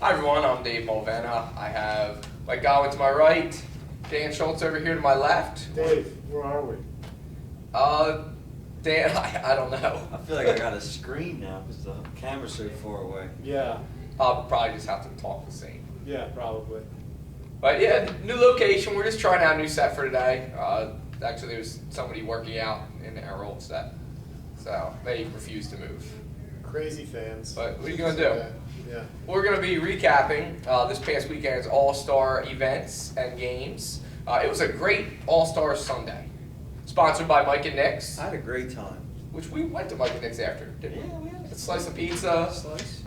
Hi everyone, I'm Dave Mulvanna. I have Mike Godwin to my right, Dan Schultz over here to my left. Dave, where are we? Dan, I don't know. I feel like I got a screen now because the camera's so far away. Yeah, I'll probably just have to talk the same. yeah, probably. But yeah, new location. We're just trying out a new set for today. Actually, there was somebody working out in our old set, so they refused to move. Crazy fans. But what are you gonna do? Yeah. We're going to be recapping this past weekend's All-Star events and games. It was a great All-Star Sunday, sponsored by Mike and Nick's, I had a great time. which we went to Mike and Nick's after, didn't we? Yeah, we had A slice of pizza, slice.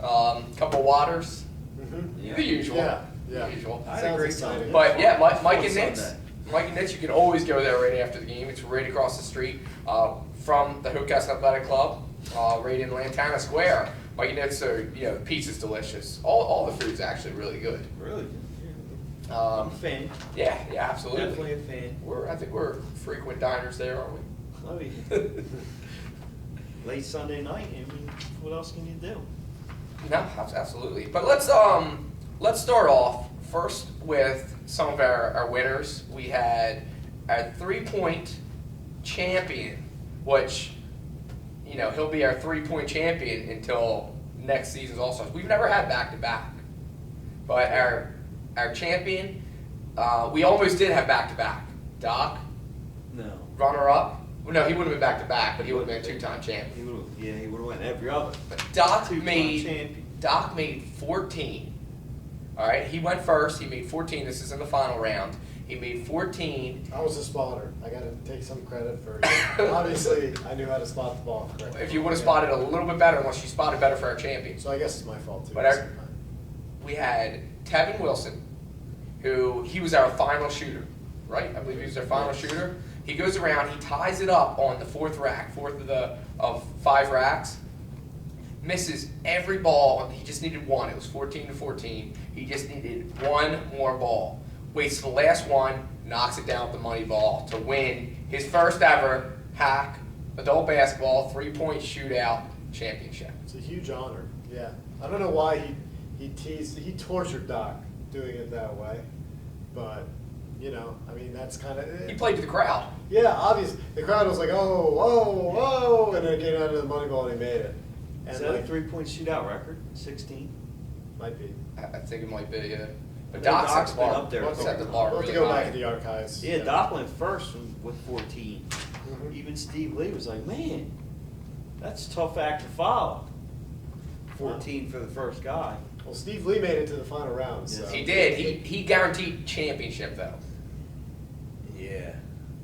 couple waters, Mm-hmm. the usual. Yeah, yeah. The usual. I had a Sounds great exciting. time. But yeah, Mike Fun and Nick's. Sunday. Mike and Nick's, you can always go there right after the game. It's right across the street from the Hillcrest Athletic Club, right in Lantana Square. Mike and Nick's are, the pizza's delicious. All the food's actually really good. Really? I'm a Um, fan. yeah, absolutely. Definitely a fan. I think we're frequent diners there, aren't we? Oh, yeah. Late Sunday night. I mean, what else can you do? No, absolutely. But let's start off first with some of our winners. We had our 3-point champion, which he'll be our 3-point champion until next season's All-Stars. We've never had back-to-back, but our champion, we almost did have back-to-back. Doc, No. runner-up. Well, no, he wouldn't have been back-to-back, but he would have been a 2-time champion. He would have went every other. But Doc Two-time made champion. 14. All right, he went first. He made 14. This is in the final round. He made 14. I was a spotter. I got to take some credit for obviously, I knew how to spot the ball correctly. If you would have spotted a little bit better, unless you spotted better for our champions. So I guess it's my fault too. But we had Tevin Wilson, he was our final shooter, right? I believe he was our final shooter. He goes around, he ties it up on the fourth of 5 racks. Misses every ball. He just needed one. It was 14-14. He just needed one more ball. Waits the last one, knocks it down with the money ball to win his first ever hack adult basketball 3-point shootout championship. It's a huge honor. Yeah. I don't know why he tortured Doc doing it that way, but I mean that's kind of. He played to the crowd. Yeah, obviously the crowd was like, oh, and then it came down to the money ball and he made it. Is And that a 3-point shootout record? 16? might be. I think it might be, yeah. But Doc's Doc's been bar up there. set the bar We'll have to really go back high. in the archives. Yeah, Doc went first with 14. Mhm. Even Steve Lee was like, man, that's a tough act to follow. 14 for the first guy. Well, Steve Lee made it to the final round. So. Yes, He did. He guaranteed championship though. Yeah.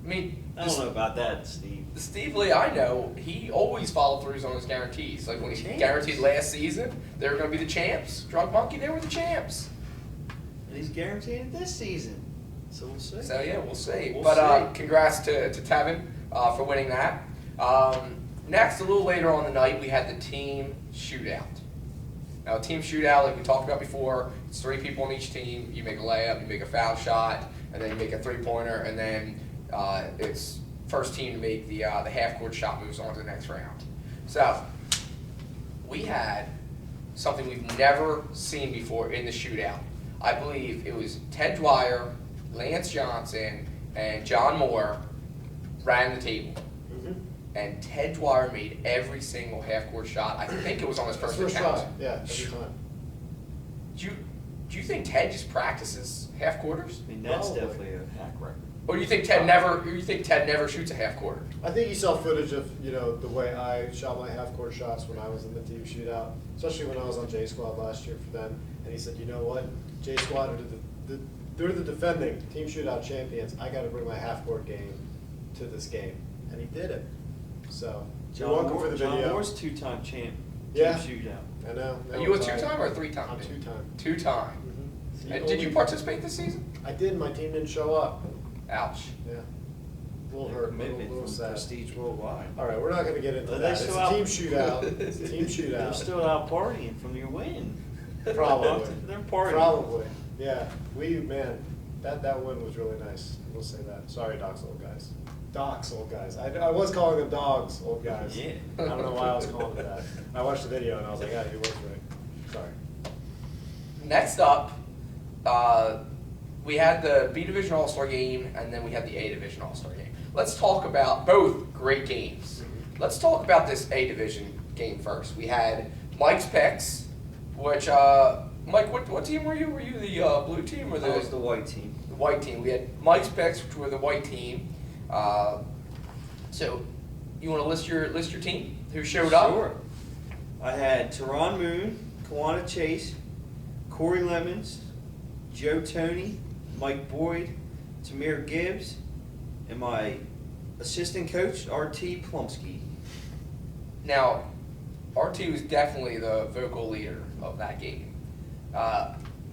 I mean, I don't know about that, Steve. the Steve Lee I know, he always followed throughs on his guarantees. Like when he Champs. guaranteed last season, they were going to be the champs. Drunk Monkey, they were the champs. And he's guaranteed it this season. So we'll see. So yeah, we'll see. We'll But see. congrats to Tevin for winning that. Next, a little later on the night, we had the team shootout. Now, a team shootout, like we talked about before, it's 3 people on each team. You make a layup, you make a foul shot, and then you make a 3-pointer, and then it's first team to make the half-court shot moves on to the next round. So, we had something we've never seen before in the shootout. I believe it was Ted Dwyer, Lance Johnson, and John Moore ran the table. Mhm. And Ted Dwyer made every single half-court shot. I think it was on his first attempt. shot. Yeah, every time. Do you think Ted just practices half-quarters? I mean, that's Probably. definitely a hack record. Or do you think Ted never shoots a half-quarter? I think you saw footage of the way I shot my half-court shots when I was in the team shootout, especially when I was on J Squad last year for them. And he said, you know what, J Squad they're the defending team shootout champions. I got to bring my half-court game to this game, and he did it. So you're welcome for the John video. Moore's 2-time champ. Yeah. Team shootout. I know. Are you a 2-time or a 3-time? I'm 2-time. 2-time. Mhm. And did you participate this season? I did. My team didn't show up. Ouch. Yeah. A little hurt. A Commitment little from sad. Prestige Worldwide. All right, we're not going to get into Are that. they It's still a out? team shootout. It's a team They're shootout. still out partying from your win. Probably. They're partying. Probably. Yeah. That win was really nice. We'll say that. Sorry, Doc's old guys. Doc's old guys. I was calling them dogs, old guys. Yeah. I don't know why I was calling them that. I watched the video and I was like, yeah, he was right. Sorry. Next up, we had the B Division All-Star game, and then we had the A Division All-Star game. Let's talk about both great games. Let's talk about this A Division game first. We had Mike's picks, which, Mike, what team were you? Were you the blue team or That was the white team. the white team? We had Mike's picks, which were the white team. So, you want to list your team? Who showed up? Sure. I had Teron Moon, Kawana Chase, Corey Lemons, Joe Tony, Mike Boyd, Tamir Gibbs, and my assistant coach, R.T. Plumsky. Now, RT was definitely the vocal leader of that game.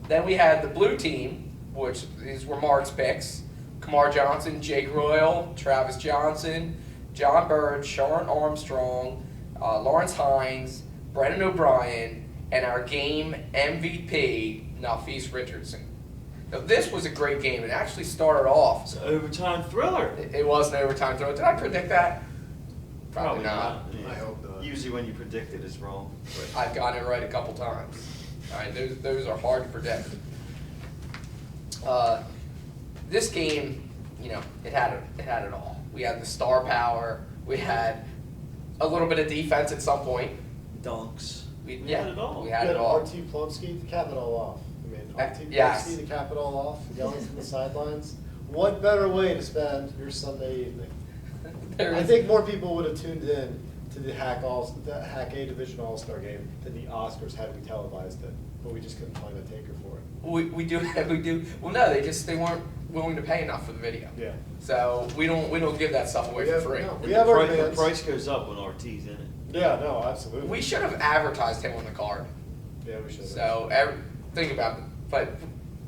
Then we had the blue team, which these were Mark's picks. Kamar Johnson, Jake Royal, Travis Johnson, John Bird, Sharon Armstrong, Lawrence Hines, Brendan O'Brien, and our game MVP, Nafis Richardson. Now, this was a great game. It actually started off. It's an overtime thriller. It was an overtime throw. Did I predict that? Probably not. I hope not. Usually when you predict it, it's wrong. I've gotten it right a couple times. All right, those are hard to predict. This game, it had it all. We had the star power. We had a little bit of defense at some point. Dunks. We had it all. We You had had it all. RT Plumsky to cap it all off. I mean, RT Yes. Plumsky to cap it all off, yelling from the sidelines. What better way to spend your Sunday evening? There I is- think more people would have tuned in to the Hack A Division All-Star game than the Oscars had we televised it, but we just couldn't find a taker for it. we do. Well, no, they weren't willing to pay enough for the video. Yeah. So we don't give that stuff away We for have- free. no. And We have our the fans. price goes up when RT's in it. Yeah, no, absolutely. We should have advertised him on the card. Yeah, we should have. So think about it. But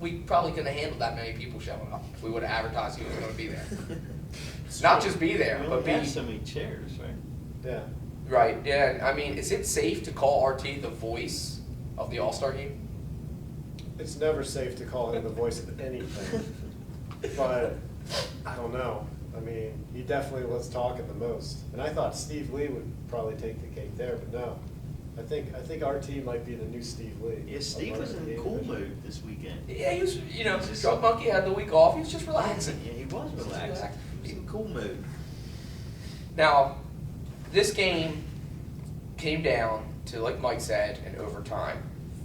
we probably couldn't have handled that many people showing up. We would have advertised he was going to be there. Not just be there, We but only be have so many chairs, right? Yeah. right. Yeah, I mean, is it safe to call RT the voice of the All-Star game? It's never safe to call him the voice of anything, but I don't know. I mean, he definitely was talking the most, and I thought Steve Lee would probably take the cake there, but no. I think RT might be the new Steve Lee. Yeah, Steve was in cool mood this weekend. Yeah, he was. Drug Monkey had the week off. He was just relaxing. Yeah, he was Just relaxed. relaxed. He was in cool mood. Now, this game came down to, like Mike said, an overtime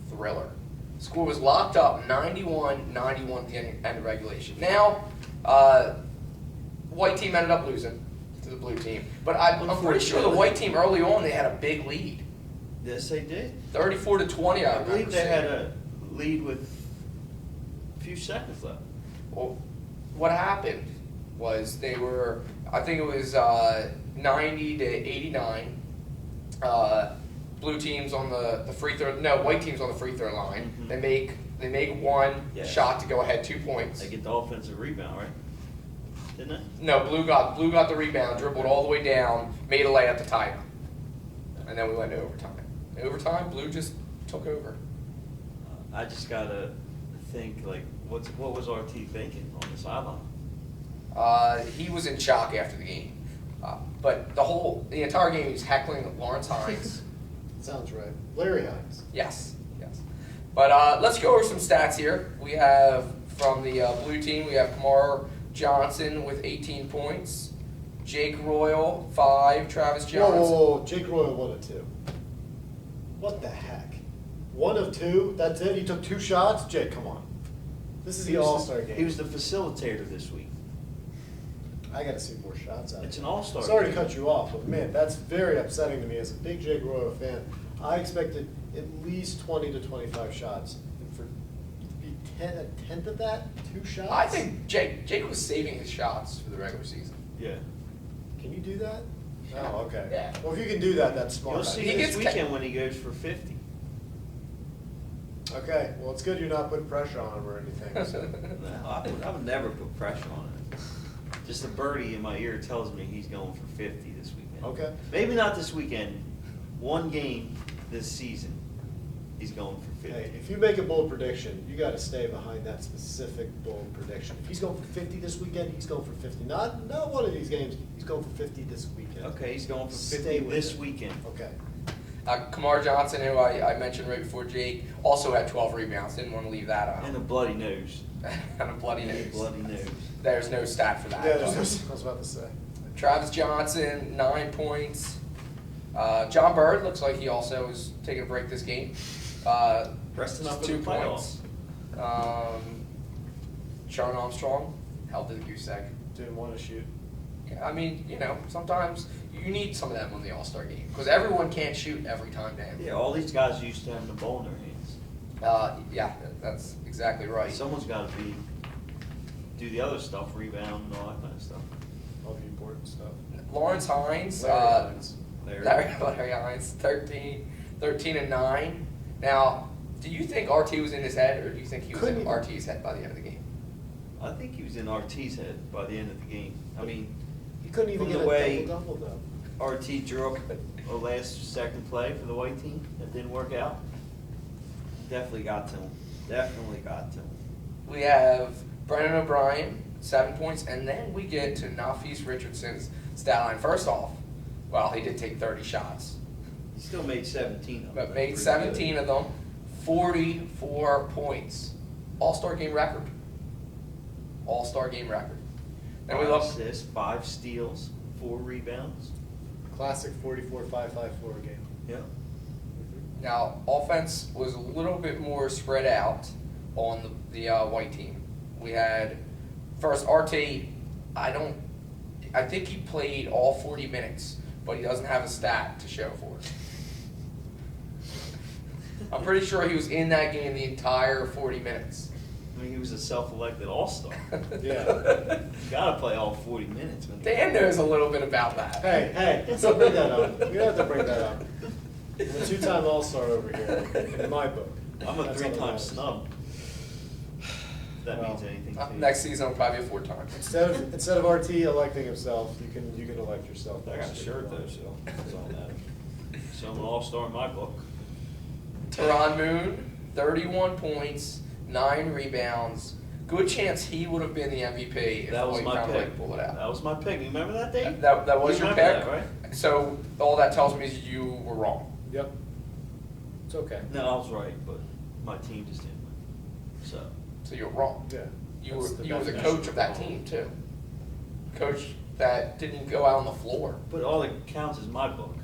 thriller. Score was locked up 91-91 at the end of regulation. Now, white team ended up losing to the blue team. But I'm pretty sure the white team early on, they had a big lead. Yes, they did. 34-20, I I believe remember they had seeing. a lead with a few seconds left. Well, what happened was they were, I think it was 90-89. Blue teams on the free throw. No, white teams on the free throw line. Mhm. They make one Yes. shot to go ahead 2 points. They get the offensive rebound, right? Didn't they? No, blue got the rebound, dribbled all the way down, made a layup to tie it, and then we went to overtime. In overtime, blue just took over. I just gotta think like, what was RT thinking on the sideline? He was in shock after the game, but the entire game he was heckling Lawrence Hines. Sounds right. Larry Hines. Yes. But let's go over some stats here. We have from the blue team, we have Kamar Johnson with 18 points, Jake Royal 5, Travis Whoa, Johnson. whoa, whoa, Jake Royal 1 of 2. What the heck? 1 of 2? That's it? You took 2 shots? Jake, come on. This is the All-Star game. He was the facilitator this week. I gotta see more shots out of It's him. an all-star Sorry to game. cut you off, but man, that's very upsetting to me as a big Jake Royal fan. I expected at least 20 to 25 shots. And for it to be a tenth of that, 2 shots? I think Jake was saving his shots for the regular season. Yeah. Can you do that? Oh, okay. Yeah. Well, if you can do that, that's smart. You'll see He this gets weekend when he goes for 50. Okay, well, it's good you're not putting pressure on him or anything. So. No, I would never put pressure on it. Just a birdie in my ear tells me he's going for 50 this weekend. Okay. Maybe not this weekend. One game this season, he's going for 50. Hey, if you make a bold prediction, you gotta stay behind that specific bold prediction. If he's going for 50 this weekend, he's going for 50. Not one of these games, he's going for 50 this weekend. Okay, he's going for Stay 50 with this it. weekend. Okay. Kamar Johnson, who I mentioned right before Jake, also had 12 rebounds. Didn't want to leave that out. And a bloody nose. And a bloody And a nose. bloody nose. There's no stat for that. Yeah, but- I was about to say. Travis Johnson, 9 points. John Bird looks like he also is taking a break this game. Resting up for 2 the points. Sean Armstrong held to the goose egg. Didn't want to shoot. Yeah, I mean, sometimes you need some of them on the All-Star game because everyone can't shoot every time, Dan. Yeah, all these guys used to having the ball in their hands. Yeah, that's exactly right. Someone's got to do the other stuff, rebound and all that kind of stuff. All the important stuff. Lawrence Hines, Larry Hines. Larry Hines, 13 and 9. Now, do you think RT was in his head, or do you think he was Couldn't in even- RT's head by the end of the game? I think he was in RT's head by the end of the game. I mean, He couldn't even From get the a way- double-double, though. RT drew up a last second play for the white team that didn't work out. Definitely got to him. Definitely got to him. We have Brendan O'Brien, 7 points, and then we get to Nafis Richardson's stat line. First off, well, he did take 30 shots, He still made 17 of them. but That's made pretty 17 good. of them, 44 points. All-Star game record. All-Star game record. Then we 5 look, assists, 5 steals, 4 rebounds. Classic 44-5-5-4 game. Yeah. now, offense was a little bit more spread out on the white team. We had, first, RT, I think he played all 40 minutes, but he doesn't have a stat to show for it. I'm pretty sure he was in that game the entire 40 minutes. I mean, he was a self-elected all-star. Yeah. You gotta play all 40 minutes. When Dan knows a little bit about that. Hey, let's not bring that up. We don't have to bring that up. I'm a 2-time All-Star over here, in my book. I'm a That's all that 3-time matters. snub. If that Well, means anything to you. Next season, I'll probably be 4 times. Instead of RT electing himself, you can elect yourself. I got a shirt though, so it's all that. So I'm an all-star in my book. Teron Moon, 31 points, 9 rebounds. Good chance he would have been the MVP if That was White my Mountain pick. Lake pulled it out. That was my pick. You remember that, Dave? That was You your remember pick? that, right? So all that tells me is you were wrong. Yep. It's okay. No, I was right, but my team just didn't win. So you're wrong. Yeah. You That's were the definition coach of that wrong. team too. Coach that didn't go out on the floor. But all that counts is my book,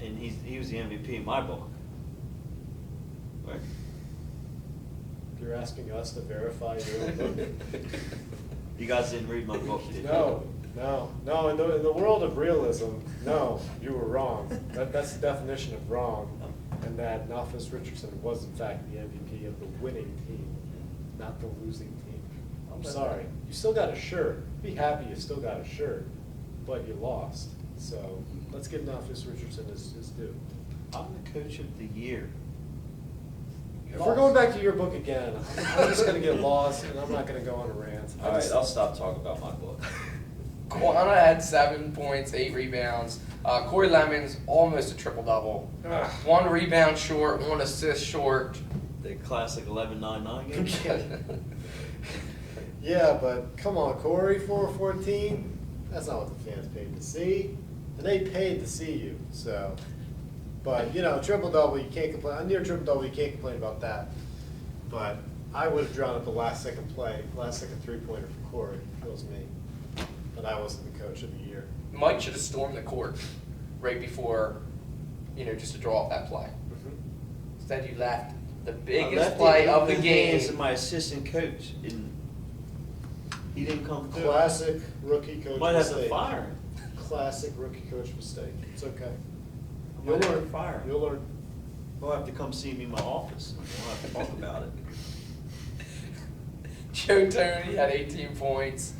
and he was the MVP in my book. Right? You're asking us to verify your own book? You guys didn't read my book, did you? No. In the world of realism, no, you were wrong. That's the definition of wrong. And that Nafis Richardson was in fact the MVP of the winning team, not the losing team. I'm sorry. You still got a shirt. Be happy you still got a shirt, but you lost. So let's give Nafis Richardson his due. I'm the coach of the year. If we're going back to your book again, I'm just gonna get lost and I'm not gonna go on a rant. All right, I'll stop talking about my book. Quana had 7 points, 8 rebounds. Corey Lemons, almost a triple-double. Ugh. 1 rebound short, 1 assist short. The classic 11-9-9 game. Yeah, but come on, Corey, 4-14, that's not what the fans paid to see. And they paid to see you, so. But, triple-double, you can't complain. On your triple-double, you can't complain about that. But I would have drawn up the last second three-pointer for Corey, if it was me. But I wasn't the coach of the year. Mike should have stormed the court right before, just to draw up that play. Instead, you left the I biggest left play it of in the hands game. of my assistant coach, and he didn't come through. Classic rookie coach Might have to mistake. fire him. Classic rookie coach mistake. It's okay. I You'll might have to learn. fire him. You'll learn. He'll have to come see me in my office. We'll have to talk about it. Joe Tony had 18 points.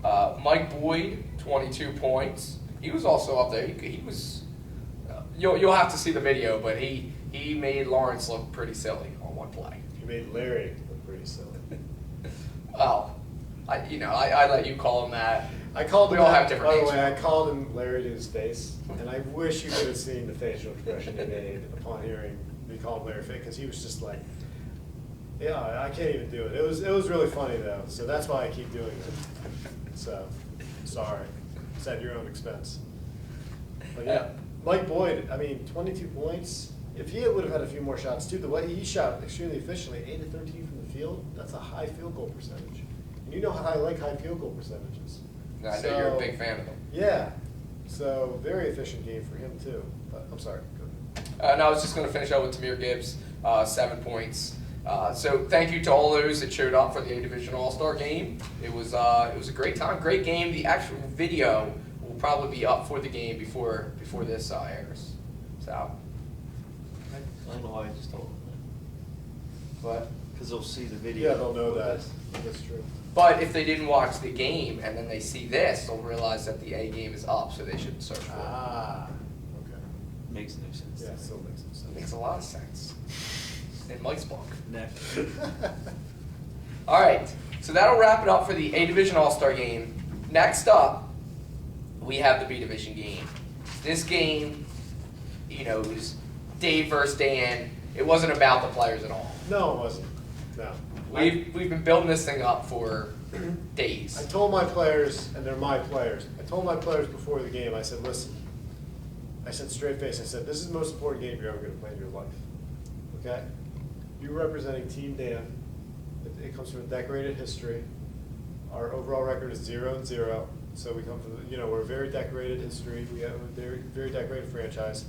Mike Boyd, 22 points. He was also up there. He was. You'll have to see the video, but he made Lawrence look pretty silly on one play. You made Larry look pretty silly. Well, I let you call him that. I called We him all that- have different By names. the way, I called him Larry to his face, and I wish you could have seen the facial expression he made upon hearing me call him Larry Fake, because he was just like, yeah, I can't even do it. It was really funny though, so that's why I keep doing it. So, sorry. It's at your own expense. But yeah, Mike Boyd, 22 points. if he would have had a few more shots too, the way he shot extremely efficiently, 8 of 13 from the field, that's a high field goal percentage. And you know how I like high field goal percentages. I know you're a big fan of them. Yeah, so very efficient game for him too. But I'm sorry. Go ahead. And I was just going to finish up with Tamir Gibbs, 7 points. So thank you to all those that showed up for the A-Division All-Star game. It was a great time, great game. The actual video will probably be up for the game before this airs. So, I don't know why I just told them but that. Because they'll see the video. Yeah, they'll know before that. this. That's true. but if they didn't watch the game and then they see this, they'll realize that the A game is up, so they should search for it. Ah, okay. Makes no sense. Yeah, still makes some It sense. makes a lot of sense in Mike's book. Next. All right, so that'll wrap it up for the A-Division All-Star game. Next up, we have the B-Division game. This game, it was Dave versus Dan. It wasn't about the players at all. No, it wasn't. No. We've been building this thing up for I days. told my players, and they're my players, I told my players before the game, I said, listen, I said straight face, I said, this is the most important game you're ever going to play in your life. Okay? You're representing Team Dan. It comes from a decorated history. Our overall record is 0-0. So we come from, we're a very decorated history. We have a very, very decorated franchise.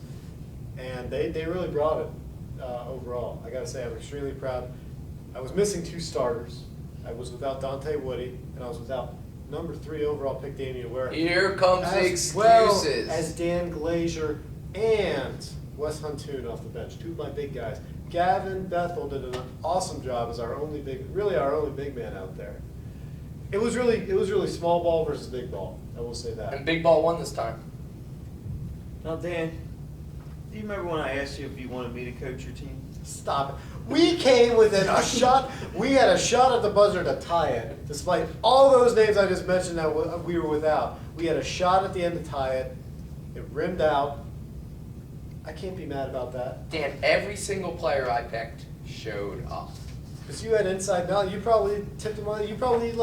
And they really brought it overall. I got to say, I'm extremely proud. I was missing 2 starters. I was without Dante Woody, and I was without number 3 overall pick Damian Ware. Here comes the As excuses. well as Dan Glazier and Wes Huntoon off the bench, 2 of my big guys. Gavin Bethel did an awesome job as our only big man out there. It was really small ball versus big ball. I will say that. And Big Ball won this time. Now, Dan, do you remember when I asked you if you wanted me to coach your team? Stop it. We came within a shot. We had a shot at the buzzer to tie it, despite all those names I just mentioned that we were without. We had a shot at the end to tie it. It rimmed out. I can't be mad about that. Dan, every single player I picked showed up. Because you had inside knowledge. You probably tipped them on. You probably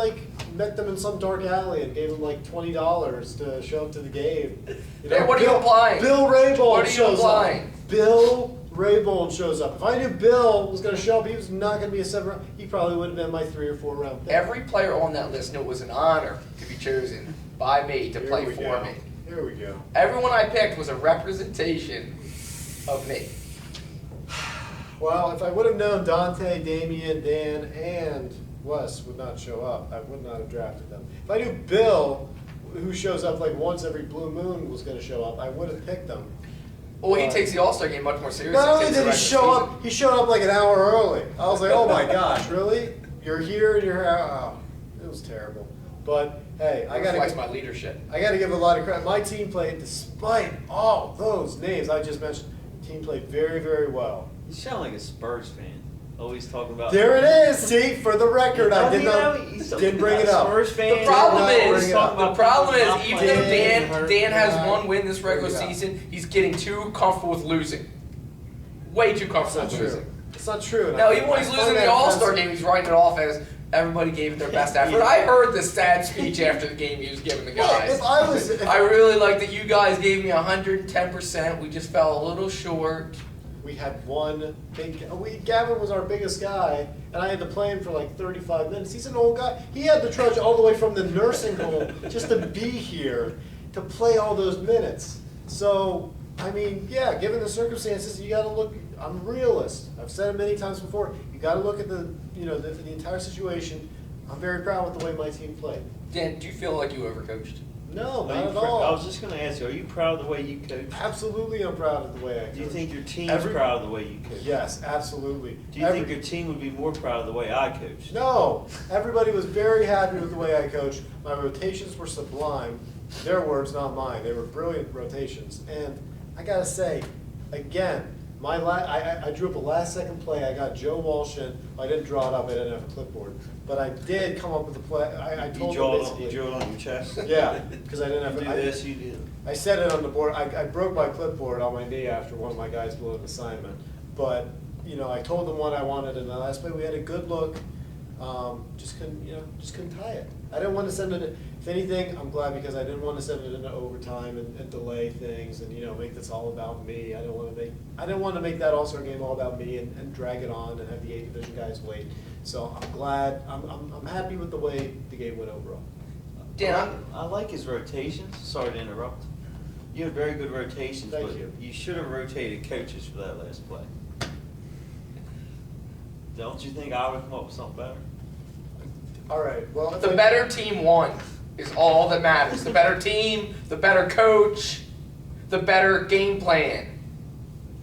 met them in some dark alley and gave them $20 to show up to the game. Hey, what are you implying? Bill Raybold What are you shows implying? up. Bill Raybold shows up. If I knew Bill was going to show up, he was not going to be a 7-round. He probably would have been my 3 or 4 round pick. Every player on that list knew it was an honor to be chosen by me to play for me. Here we go. Everyone I picked was a representation of me. Well, if I would have known Dante, Damian, Dan, and Wes would not show up, I would not have drafted them. If I knew Bill, who shows up once every blue moon, was going to show up, I would have picked them. Well, he takes the All-Star game much more seriously. Not only Takes the did he regular show season. up, he showed up an hour early. I was like, oh my gosh, really? You're here and you're out. Oh, it was terrible. But hey, I Reflects got my leadership. to give a lot of credit. My team played, despite all those names I just mentioned, the team played very, very well. You sound like a Spurs fan. Always talking about. There it is. See, for the record, I didn't bring it up. Spurs fan. The problem not is, bring it up. the problem is, Not even though playing. Dan has Right. 1 win this regular Bring it up. season, he's getting too comfortable with losing. Way too It's comfortable not with true. losing. It's not true. Now, even when he's losing the All-Star game, he's writing it off as everybody gave it their best effort. I heard the sad speech after the game he was giving the guys. If I was, if I really like that you guys gave me 110%. We just fell a little short. we had one big. Gavin was our biggest guy, and I had to play him for 35 minutes. He's an old guy. He had to trudge all the way from the nursing home just to be here to play all those minutes. So, I mean, yeah, given the circumstances, you got to look. I'm a realist. I've said it many times before. You got to look at the entire situation. I'm very proud with the way my team played. Dan, do you feel like you overcoached? No, Are not you at pr- I all. was just going to ask you, are you proud of the way you coach? Absolutely, I'm proud of the way I coach. Do you think your team's Every- proud of the way you coach? Yes, absolutely. Do you think your team would be more proud of the way I coach? No, everybody was very happy with the way I coached. My rotations were sublime. Their words, not mine. They were brilliant rotations. And I gotta say, again, I drew up a last-second play. I got Joe Walsh in. I didn't draw it up. I didn't have a clipboard, but I did come up with a play. I You told draw them it on, you basically. draw it on your chest? Yeah, because I didn't You have. do this, you do. I said it on the board. I broke my clipboard on my knee after one of my guys blew an assignment. But, I told them what I wanted in the last play. We had a good look. Just couldn't tie it. I didn't want to send it. if anything, I'm glad because I didn't want to send it into overtime and delay things and, make this all about me. I didn't want to make that All-Star game all about me and drag it on and have the A division guys wait. So I'm glad, I'm happy with the way the game went overall. Dan, I like his rotations. Sorry to interrupt. You had very good rotations, Thank but you. you should have rotated coaches for that last play. Don't you think I would come up with something better? All right, well. if the I- better team won is all that matters. The better team, the better coach, the better game plan.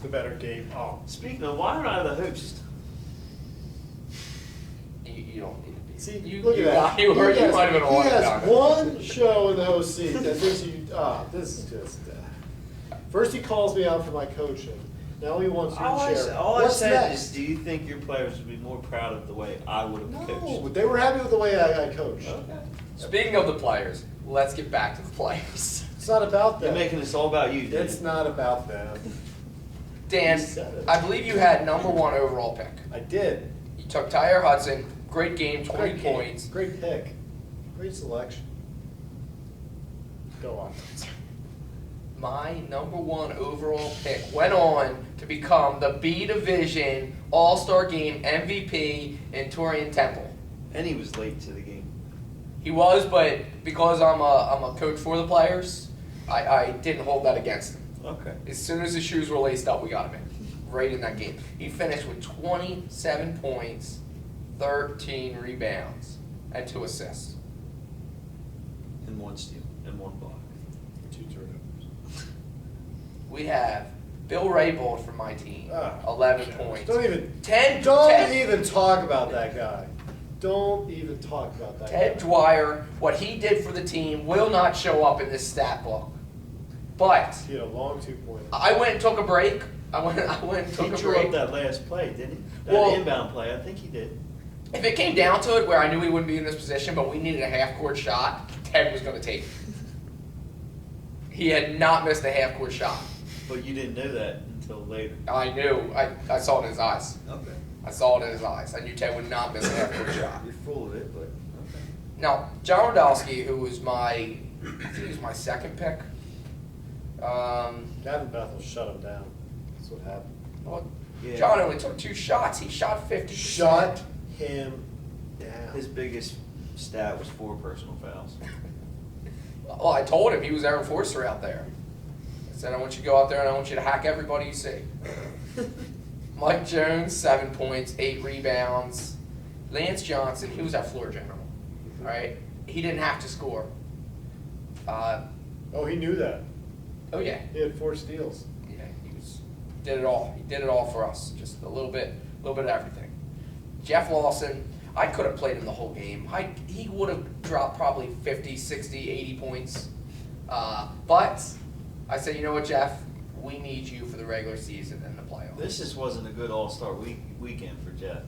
The better game. Oh, Speaking of, why aren't I the host? You don't need to be. see, you, look you, at that. You, were, He you has- might have been He on has it. one show in the host seat that thinks this is just. First he calls me out for my coaching. Now he wants you to share. All I What's said next? is, do you think your players would be more proud of the way I would have No, coached? they were happy with the way I coached. Okay. Speaking of the players, let's get back to the players. It's not about You're them. making this all about you, Dan. It's not about them. Dan, You said it. I believe you had #1 overall pick. I did. You took Tyler Hudson. Great game, 20 Great game. points. Great pick. Great selection. Go on. My #1 overall pick went on to become the B Division All-Star Game MVP in Torian Temple. And he was late to the game. He was, but because I'm a coach for the players, I didn't hold that against him. Okay. As soon as his shoes were laced up, we got him in. Right in that game. He finished with 27 points, 13 rebounds, and 2 assists. And 1 steal and 1 block. 2 turnovers. We have Bill Raybold from my team, 11 points. Don't even 10 even talk about that guy. Don't even talk about that Ted guy. Dwyer, what he did for the team will not show up in this stat book. But He had a long 2-pointer. I went and took a break. I went and He took a drew break. up that last play, didn't he? That Well- inbound play, I think he did. If it came down to it where I knew he wouldn't be in this position, but we needed a half-court shot, Ted was going to take it. He had not missed a half-court shot. But you didn't know that until later. I knew. I saw it in his eyes. Okay. I saw it in his eyes. I knew Ted would not miss a half-court shot. You're full of it, but okay. Now, John Rodolsky, who was I think he was my second pick. Gavin Bethel shut him down. That's what happened. Well, Yeah. John only took 2 shots. He shot 50%. Shut him down. His biggest stat was 4 personal fouls. Well, I told him he was our enforcer out there. I said, I want you to go out there and I want you to hack everybody you see. Mike Jones, 7 points, 8 rebounds. Lance Johnson, he was our floor general. All right? He didn't have to score. Oh, he knew that. Oh, yeah. He had 4 steals. Yeah, did it all. He did it all for us. Just a little bit of everything. Jeff Lawson, I could have played him the whole game. He would have dropped probably 50, 60, 80 points. But I said, you know what, Jeff? We need you for the regular season and the playoffs. This just wasn't a good all-star weekend for Jeff.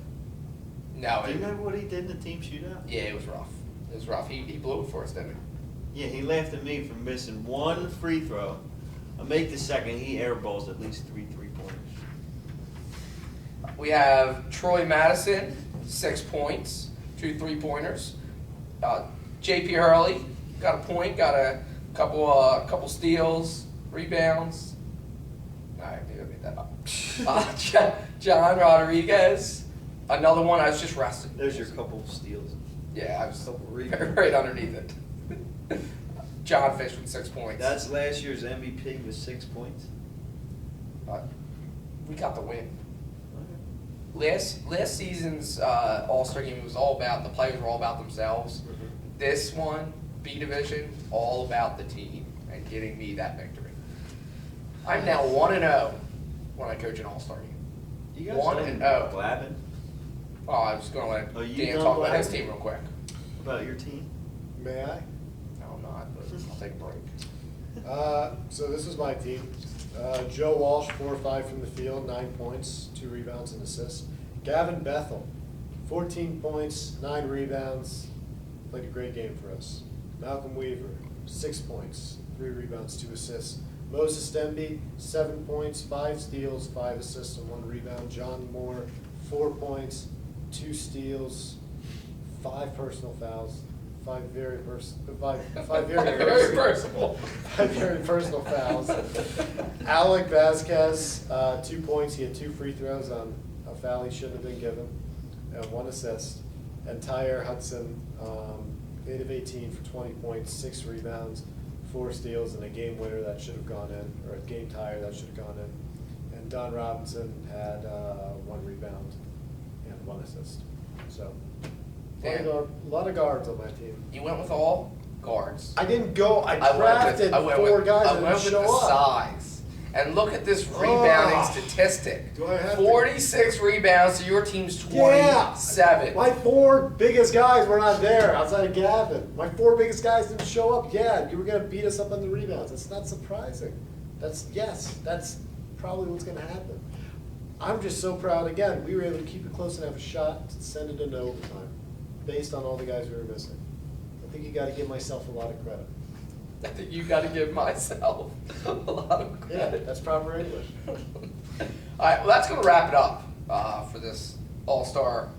No, Do you remember what he did in the team shootout? yeah, it was rough. It was rough. He blew it for us, didn't he? Yeah, he laughed at me for missing 1 free throw. I make the second, he airballs at least 3 3-pointers. We have Troy Madison, 6 points, 2 3-pointers. J.P. Hurley got a point, got a couple steals, rebounds. I made that up. John Rodriguez, another one. I was just resting. There's your couple steals. Yeah, I was Couple rebounds. right underneath it. John Fish with 6 points. That's last year's MVP with 6 points. We got the win. Last season's All-Star game was all about, the players were all about themselves. This one, B Division, all about the team and getting me that victory. I'm now 1-0 when I coach an All-Star game. You guys 1-0. Glavin? Oh, I was going to let Oh, you Dan done talk about his Glavin? team real quick. About your team? May I? No, I'm not, but I'll take a break. So this is my team. Joe Walsh, 4 or 5 from the field, 9 points, 2 rebounds and assists. Gavin Bethel, 14 points, 9 rebounds, played a great game for us. Malcolm Weaver, 6 points, 3 rebounds, 2 assists. Moses Demby, 7 points, 5 steals, 5 assists and 1 rebound. John Moore, 4 points, 2 steals, 5 personal fouls, five very Very personal, five very personal fouls. Alec Vasquez, 2 points. He had 2 free throws on a foul he shouldn't have been given, and 1 assist. And Tyre Hudson, 8 of 18 for 20 points, 6 rebounds, 4 steals, and a game winner that should have gone in, or a game tire that should have gone in. And Don Robinson had 1 rebound and 1 assist. So, Dan. a lot of guards on my team. You went with all guards. I didn't go. I I went drafted with, 4 guys I that went didn't with show the up. size. And look at this rebounding Oh. statistic. Do I have to- 46 rebounds to your team's Yeah. 27. My 4 biggest guys were not there outside of Gavin. My 4 biggest guys didn't show up. Yeah, you were gonna beat us up on the rebounds. That's not surprising. That's probably what's gonna happen. I'm just so proud. Again, we were able to keep it close and have a shot to send it into overtime, based on all the guys we were missing. I think you got to give myself a lot of credit. I think you got to give myself a lot of Yeah, credit. that's proper English. All right, well, that's going to wrap it up for this All-Star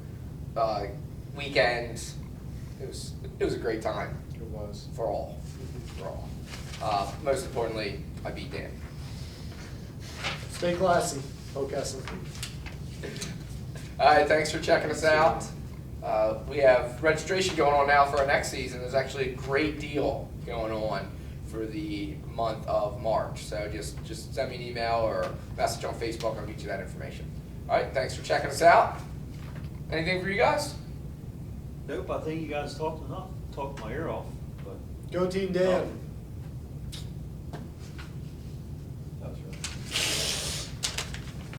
weekend. It was a great time It was. for all. Most importantly, I beat Dan. Stay classy, Hockessin. All right, thanks for checking us out. We have registration going on now for our next season. There's actually a great deal going on for the month of March. So just send me an email or message on Facebook. I'll get you that information. All right, thanks for checking us out. Anything for you guys? Nope, I think you guys talked enough. Talked my ear off, but. Go Team Dan.